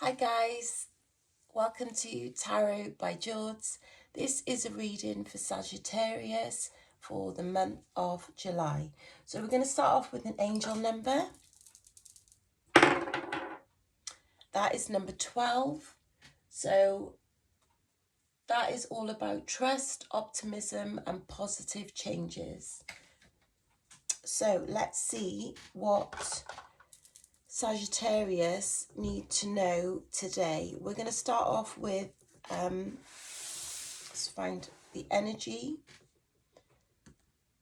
Hi guys, welcome to Tarot by George. This is a reading for Sagittarius for the month of July. So we're going to start off with an angel number. That is number 12. So that is all about trust, optimism and positive changes. So let's see what Sagittarius need to know today. We're going to start off with let's find the energy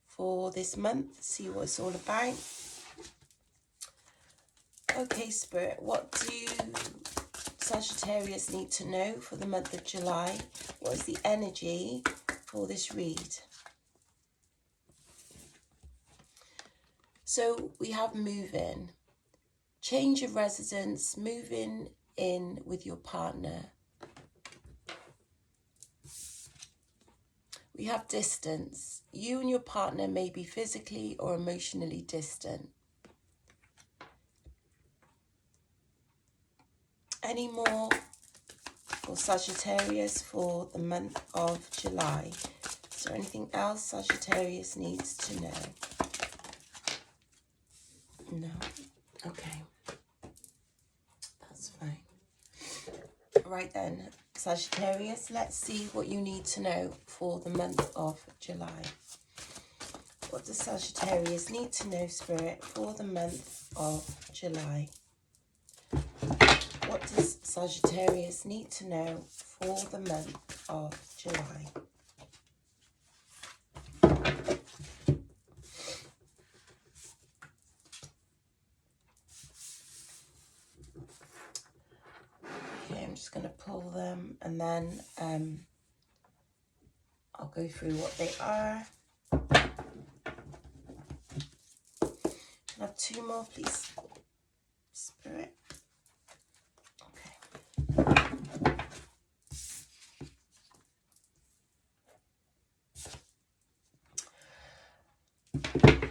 for this month, see what it's all about. Okay, Spirit, what do Sagittarius need to know for the month of July? What is the energy for this read? So we have moving, change of residence, moving in with your partner. We have distance. You and your partner may be physically or emotionally distant. Any more for Sagittarius for the month of July? Is there anything else Sagittarius needs to know? No? Okay. That's fine. Right then, Sagittarius, let's see what you need to know for the month of July. What does Sagittarius need to know, Spirit, for the month of July? What does Sagittarius need to know for the month of July? Okay, I'm just going to pull them and then I'll go through what they are. Can I have two more, please, Spirit?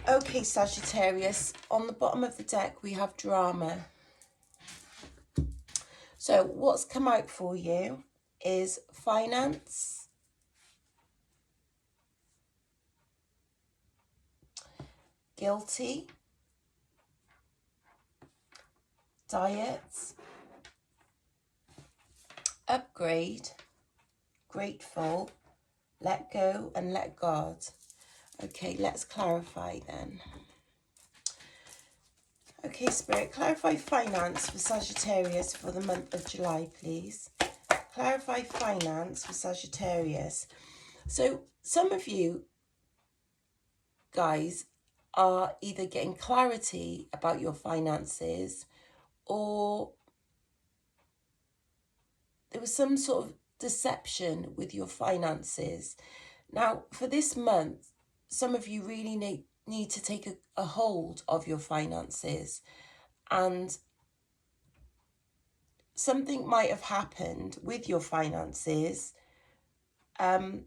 Okay, Sagittarius, on the bottom of the deck we have drama. So what's come out for you is finance, guilty, diet, upgrade, grateful, let go and let God. Okay, let's clarify then. Okay, Spirit, clarify finance for Sagittarius for the month of July, please. Clarify finance for Sagittarius. So some of you guys are either getting clarity about your finances or there was some sort of deception with your finances. Now, for this month, some of you really need to take a hold of your finances, and something might have happened with your finances that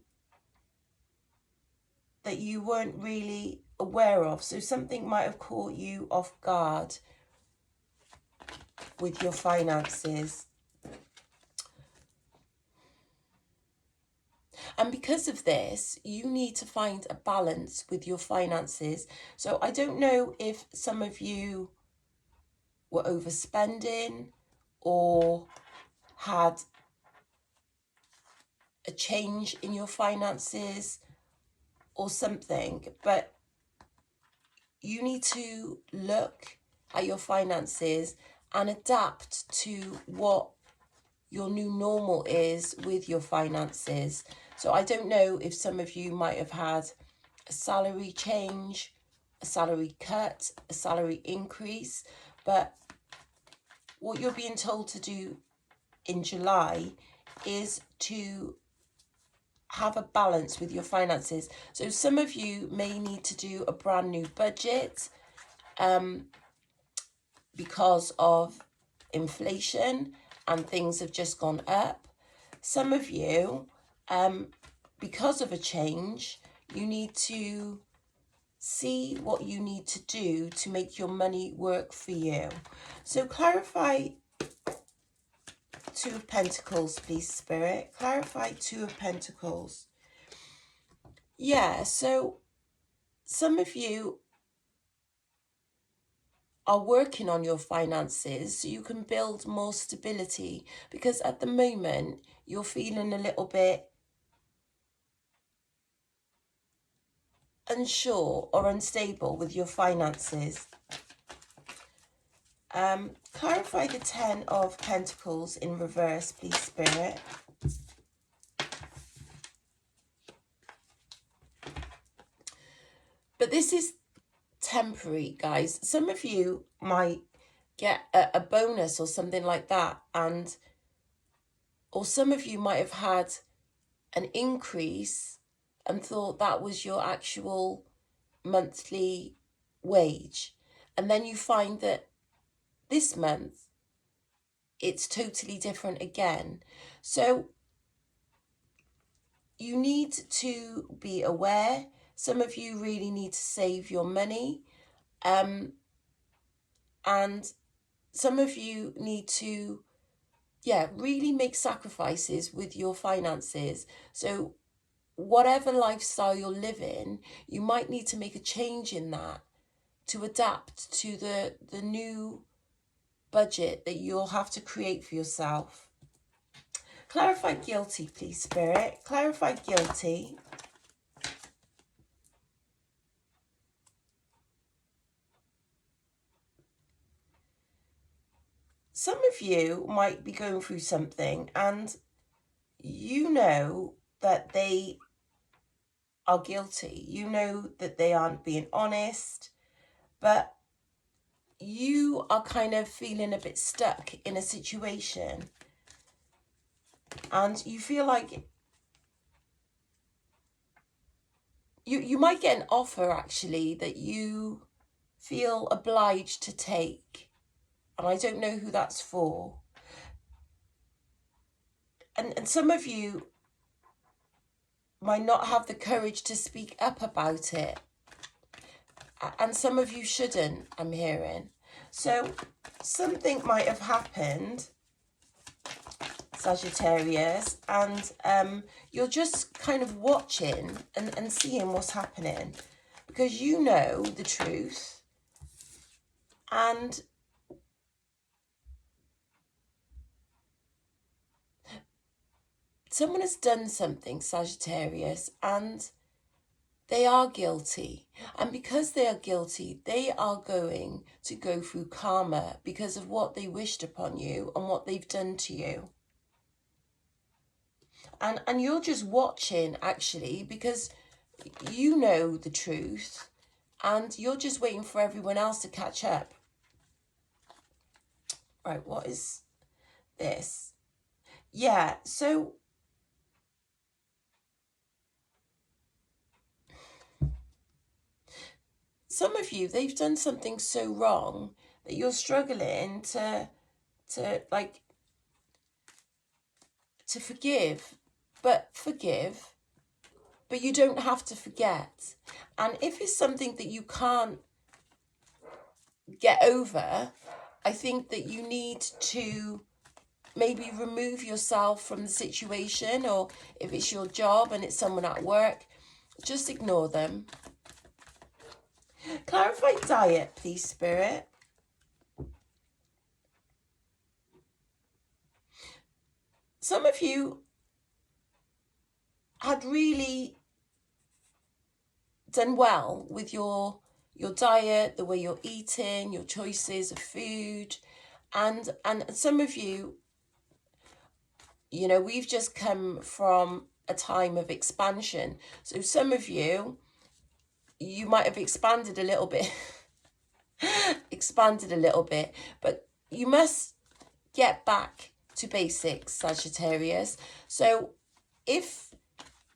you weren't really aware of. So something might have caught you off guard with your finances. And because of this, you need to find a balance with your finances. So I don't know if some of you were overspending or had a change in your finances or something, but you need to look at your finances and adapt to what your new normal is with your finances. So I don't know if some of you might have had a salary change, a salary cut, a salary increase, but what you're being told to do in July is to have a balance with your finances. So some of you may need to do a brand new budget because of inflation and things have just gone up. Some of you, because of a change, you need to see what you need to do to make your money work for you. So clarify Two of Pentacles, please, Spirit. Clarify Two of Pentacles. Yeah, so some of you are working on your finances so you can build more stability, because at the moment you're feeling a little bit unsure or unstable with your finances. Clarify the Ten of Pentacles in reverse, please, Spirit. But this is temporary, guys. Some of you might get a bonus or something like that, or some of you might have had an increase and thought that was your actual monthly wage, and then you find that this month it's totally different again. So you need to be aware. Some of you really need to save your money, and some of you need to really make sacrifices with your finances. So whatever lifestyle you're living, you might need to make a change in that to adapt to the new budget that you'll have to create for yourself. Clarify guilty, please, Spirit. Clarify guilty. Some of you might be going through something and you know that they are guilty. You know that they aren't being honest, but you are kind of feeling a bit stuck in a situation, and you feel like you might get an offer actually that you feel obliged to take, and I don't know who that's for. And some of you might not have the courage to speak up about it, and some of you shouldn't, I'm hearing. So something might have happened, Sagittarius, and you're just kind of watching and seeing what's happening, because you know the truth, and someone has done something, Sagittarius, and they are guilty. And because they are guilty, they are going to go through karma because of what they wished upon you and what they've done to you. And you're just watching, actually, because you know the truth and you're just waiting for everyone else to catch up. Right, what is this? Yeah, so some of you, they've done something so wrong that you're struggling to forgive, but you don't have to forget. And if it's something that you can't get over, I think that you need to maybe remove yourself from the situation, or if it's your job and it's someone at work, just ignore them. Clarify diet, please, Spirit. Some of you had really done well with your diet, the way you're eating, your choices of food, and some of you, you know, we've just come from a time of expansion. So some of you, you might have expanded a little bit, but you must get back to basics, Sagittarius. So if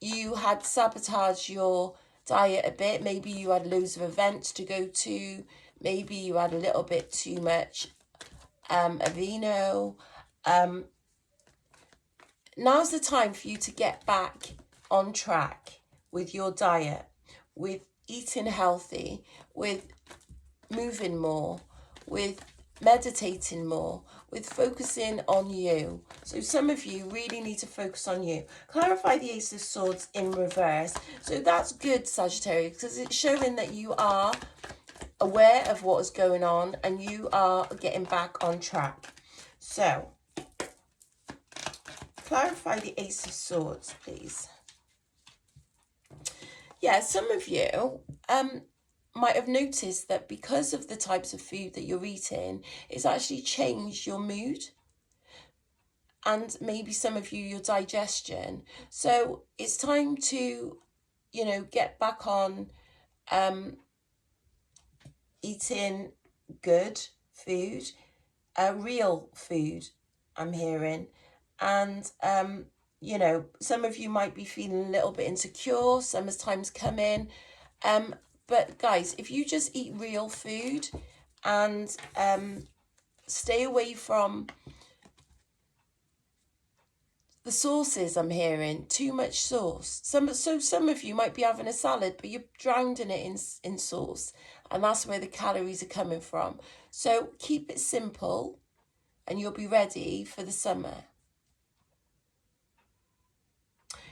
you had sabotaged your diet a bit, maybe you had loads of events to go to, maybe you had a little bit too much vino, now's the time for you to get back on track with your diet, with eating healthy, with moving more, with meditating more, with focusing on you. So some of you really need to focus on you. Clarify the Ace of Swords in reverse. So that's good, Sagittarius, because it's showing that you are aware of what is going on and you are getting back on track. So clarify the Ace of Swords, please. Yeah, some of you might have noticed that because of the types of food that you're eating, it's actually changed your mood, and maybe some of you, your digestion. So it's time to, you know, get back on eating good food, real food, I'm hearing. And you know, some of you might be feeling a little bit insecure, summertime's coming. But guys, if you just eat real food and stay away from the sauces, I'm hearing too much sauce. Some of you might be having a salad, but you're drowned in it in sauce, and that's where the calories are coming from. So keep it simple, and you'll be ready for the summer.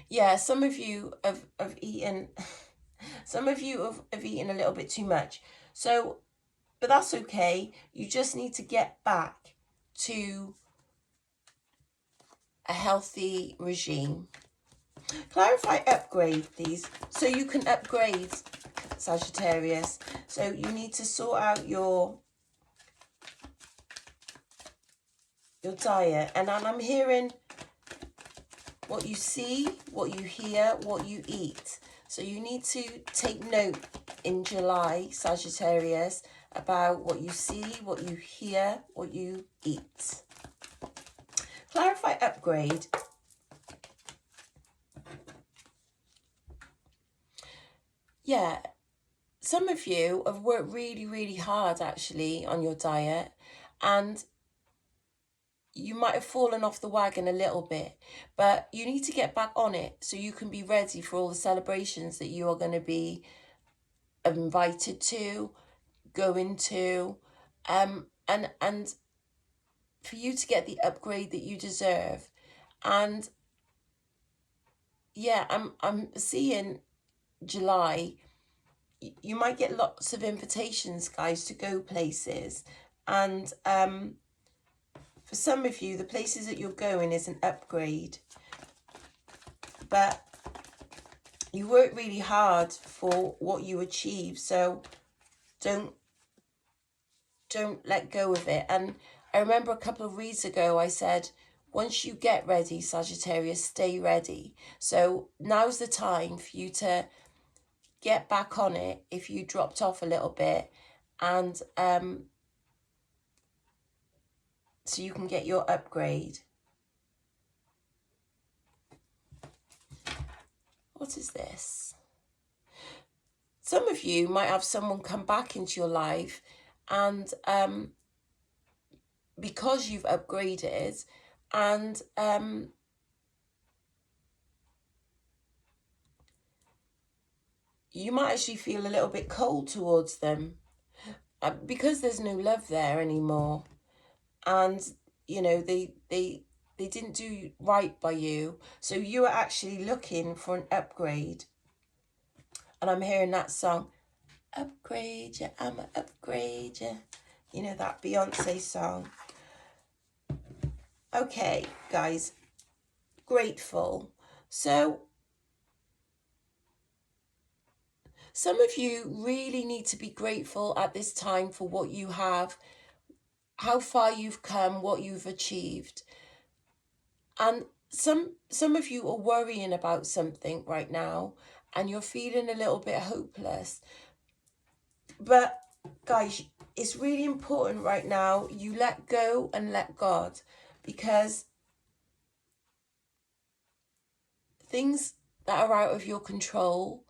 Yeah, some of you have eaten. Some of you have eaten a little bit too much. So, but that's okay. You just need to get back to a healthy regime. Clarify upgrade, please. So you can upgrade, Sagittarius. So you need to sort out your diet. And I'm hearing what you see, what you hear, what you eat. So you need to take note in July, Sagittarius, about what you see, what you hear, what you eat. Clarify upgrade. Yeah, some of you have worked really, really hard actually on your diet, and you might have fallen off the wagon a little bit, but you need to get back on it so you can be ready for all the celebrations that you are going to be invited to, going to, and for you to get the upgrade that you deserve. And yeah, I'm seeing July. You might get lots of invitations, guys, to go places, and for some of you, the places that you're going is an upgrade. But you work really hard for what you achieve, so don't let go of it. And I remember a couple of reads ago I said, once you get ready, Sagittarius, stay ready. So now's the time for you to get back on it if you dropped off a little bit, and so you can get your upgrade. What is this? Some of you might have someone come back into your life, and because you've upgraded, and you might actually feel a little bit cold towards them because there's no love there anymore, and you know they didn't do right by you, so you are actually looking for an upgrade. And I'm hearing that song, upgrade ya, I'ma upgrade ya, you know, that Beyonce song. Okay, guys, grateful. So some of you really need to be grateful at this time for what you have, how far you've come, what you've achieved. And some of you are worrying about something right now, and you're feeling a little bit hopeless. But guys, it's really important right now you let go and let God, because things that are out of your control,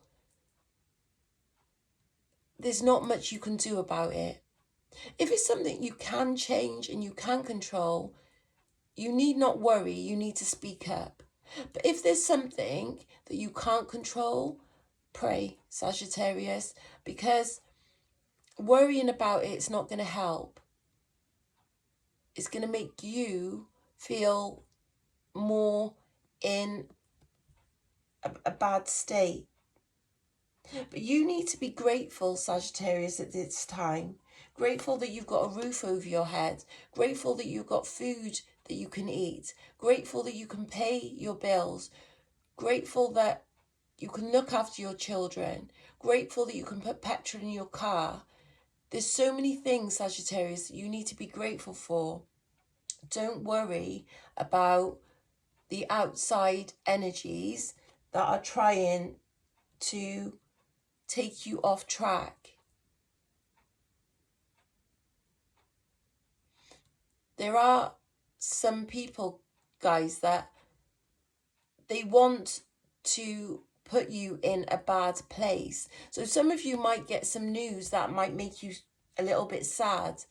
there's not much you can do about it. If it's something you can change and you can control, you need not worry, you need to speak up. But if there's something that you can't control, pray, Sagittarius, because worrying about it's not going to help. is going to make you feel more in a bad state. But you need to be grateful, Sagittarius, at this time. Grateful that you've got a roof over your head. Grateful that you've got food that you can eat. Grateful that you can pay your bills. Grateful that you can look after your children. Grateful that you can put petrol in your car. There's so many things, Sagittarius, that you need to be grateful for. Don't worry about the outside energies that are trying to take you off track. There are some people, guys, that they want to put you in a bad place. So some of you might get some news that might make you a little bit sad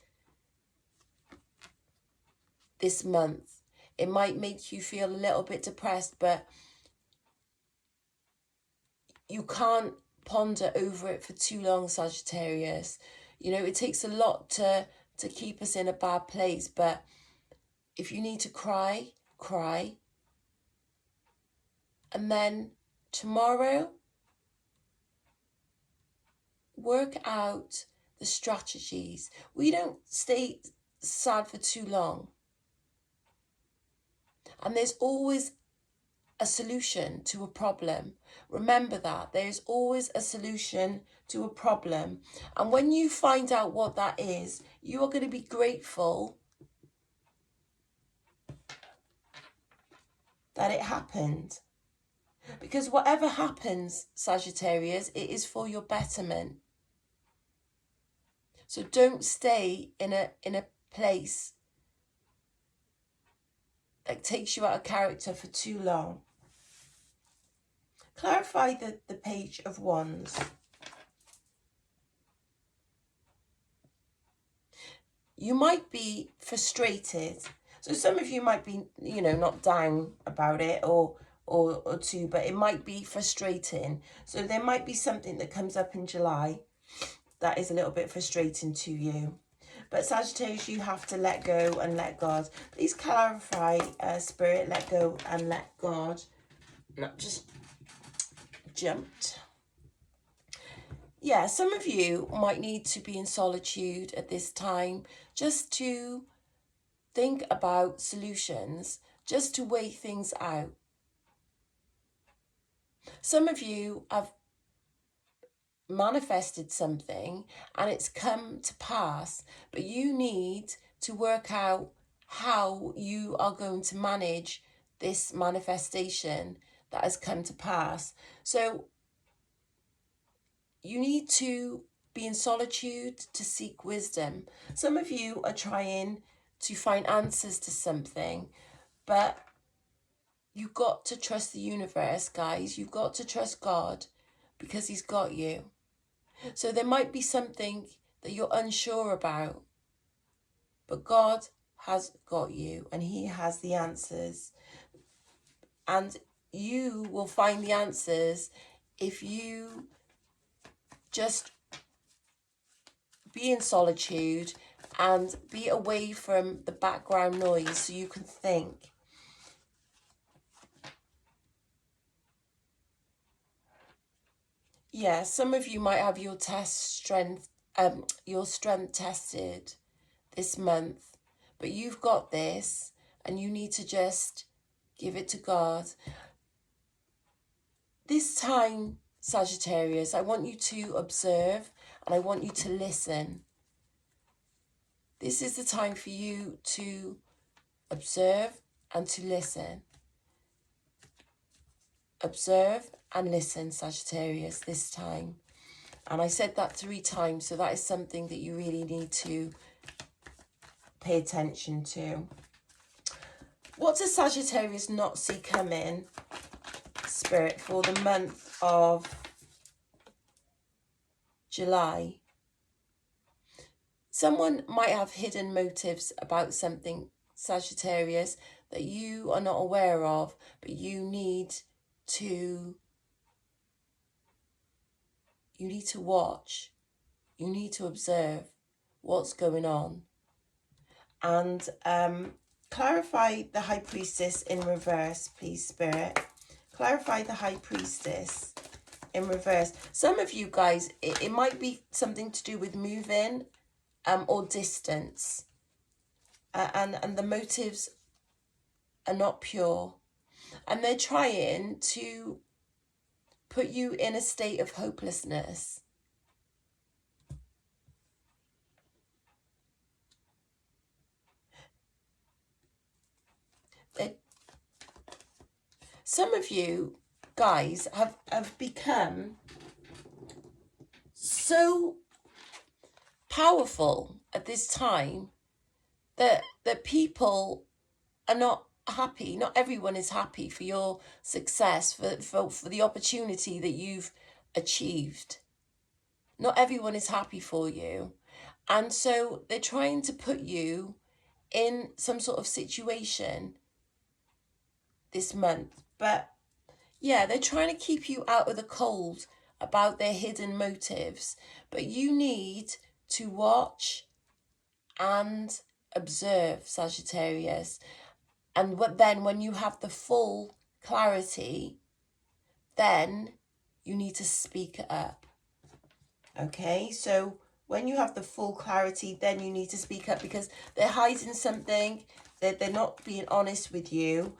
this month. It might make you feel a little bit depressed, but you can't ponder over it for too long, Sagittarius. You know, it takes a lot to keep us in a bad place, but if you need to cry, cry. And then tomorrow, work out the strategies. We don't stay sad for too long. And there's always a solution to a problem. Remember that. There's always a solution to a problem. And when you find out what that is, you are going to be grateful that it happened. Because whatever happens, Sagittarius, it is for your betterment. So don't stay in a place that takes you out of character for too long. Clarify the Page of Wands. You might be frustrated. So some of you might be, you know, not down about it or two, but it might be frustrating. So there might be something that comes up in July that is a little bit frustrating to you. But Sagittarius, you have to let go and let God. Please clarify, Spirit, let go and let God. Not just jumped. Yeah, some of you might need to be in solitude at this time just to think about solutions, just to weigh things out. Some of you have manifested something and it's come to pass, but you need to work out how you are going to manage this manifestation that has come to pass. So you need to be in solitude to seek wisdom. Some of you are trying to find answers to something, but you've got to trust the universe, guys. You've got to trust God because he's got you. So there might be something that you're unsure about, but God has got you and he has the answers. And you will find the answers if you just be in solitude and be away from the background noise so you can think. Yeah, some of you might have your strength tested this month, but you've got this and you need to just give it to God. This time, Sagittarius, I want you to observe and I want you to listen. This is the time for you to observe and to listen. Observe and listen, Sagittarius, this time. And I said that 3 times, so that is something that you really need to pay attention to. What does Sagittarius not see coming, Spirit, for the month of July? Someone might have hidden motives about something, Sagittarius, that you are not aware of, but you need to watch. You need to observe what's going on. And clarify the High Priestess in reverse, please, Spirit. Clarify the High Priestess in reverse. Some of you guys, it might be something to do with moving or distance. And the motives are not pure. And they're trying to put you in a state of hopelessness. Some of you guys have become so powerful at this time that people are not happy. Not everyone is happy for your success, for the opportunity that you've achieved. Not everyone is happy for you. And so they're trying to put you in some sort of situation this month. But yeah, they're trying to keep you out of the cold about their hidden motives. But you need to watch and observe, Sagittarius. And then when you have the full clarity, then you need to speak it up. Okay, so when you have the full clarity, then you need to speak up, because they're hiding something. They're not being honest with you.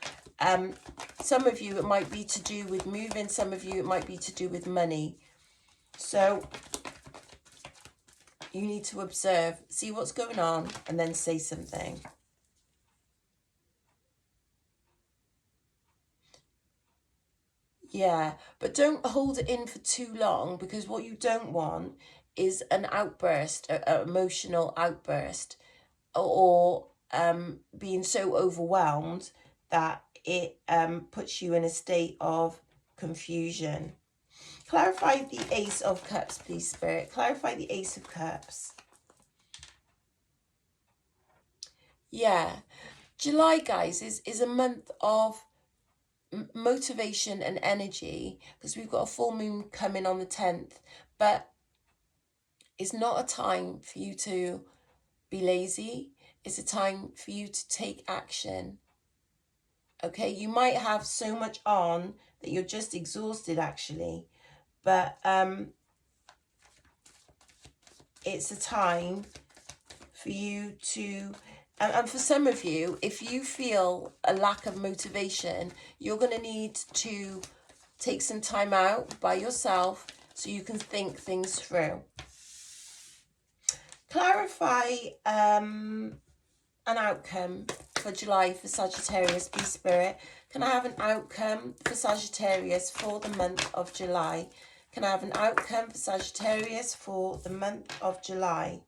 Some of you, it might be to do with moving. Some of you, it might be to do with money. So you need to observe, see what's going on, and then say something. Yeah, but don't hold it in for too long, because what you don't want is an outburst, an emotional outburst, or being so overwhelmed that it puts you in a state of confusion. Clarify the Ace of Cups, please, Spirit. Clarify the Ace of Cups. Yeah, July, guys, is a month of motivation and energy, because we've got a full moon coming on the 10th, but it's not a time for you to be lazy. It's a time for you to take action. Okay, you might have so much on that you're just exhausted, actually, but it's a time for you to, and for some of you, if you feel a lack of motivation, you're going to need to take some time out by yourself so you can think things through. Clarify an outcome for July for Sagittarius, please, Spirit. Can I have an outcome for Sagittarius for the month of July? Can I have an outcome for Sagittarius for the month of July?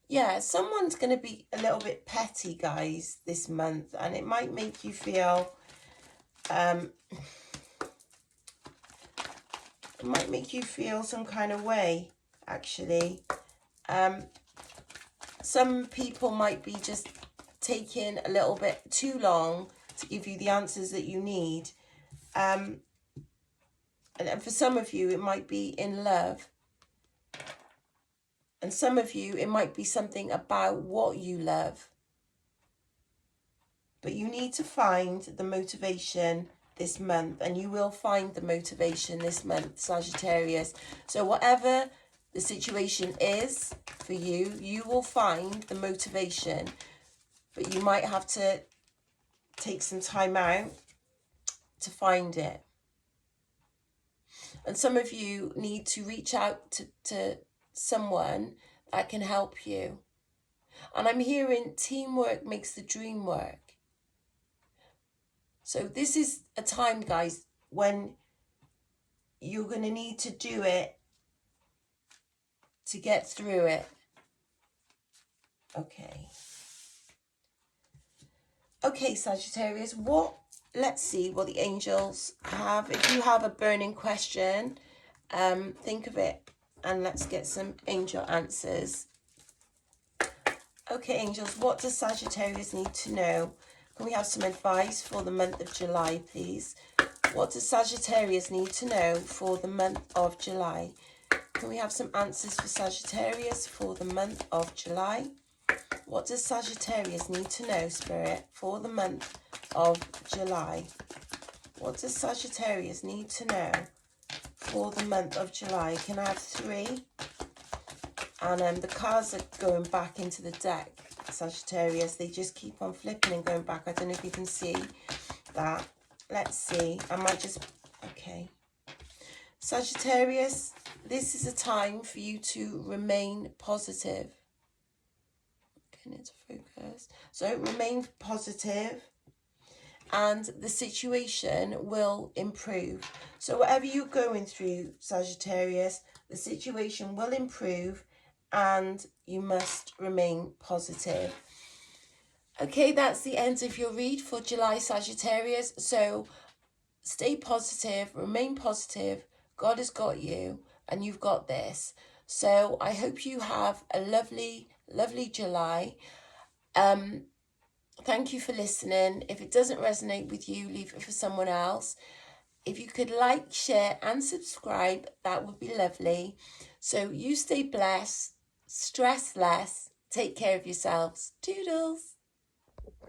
Yeah, someone's going to be a little bit petty, guys, this month, and it might make you feel, it might make you feel some kind of way, actually. Some people might be just taking a little bit too long to give you the answers that you need. And for some of you, it might be in love. And some of you, it might be something about what you love. But you need to find the motivation this month, and you will find the motivation this month, Sagittarius. So whatever the situation is for you, you will find the motivation, but you might have to take some time out to find it. And some of you need to reach out to someone that can help you. And I'm hearing teamwork makes the dream work. So this is a time, guys, when you're going to need to do it to get through it. Okay, Sagittarius, let's see what the angels have. If you have a burning question, think of it, and let's get some angel answers. Okay, angels, what does Sagittarius need to know? Can we have some advice for the month of July, please? What does Sagittarius need to know for the month of July? Can we have some answers for Sagittarius for the month of July? What does Sagittarius need to know, Spirit, for the month of July? What does Sagittarius need to know for the month of July? Can I have 3? And the cards are going back into the deck, Sagittarius. They just keep on flipping and going back. I don't know if you can see that. Let's see. I might just... Okay. Sagittarius, this is a time for you to remain positive. Getting it to focus. So remain positive and the situation will improve. So whatever you're going through, Sagittarius, the situation will improve and you must remain positive. Okay, that's the end of your read for July, Sagittarius. So stay positive, remain positive. God has got you and you've got this. So I hope you have a lovely, lovely July. Thank you for listening. If it doesn't resonate with you, leave it for someone else. If you could like, share and subscribe, that would be lovely. So you stay blessed, stress less, take care of yourselves. Toodles.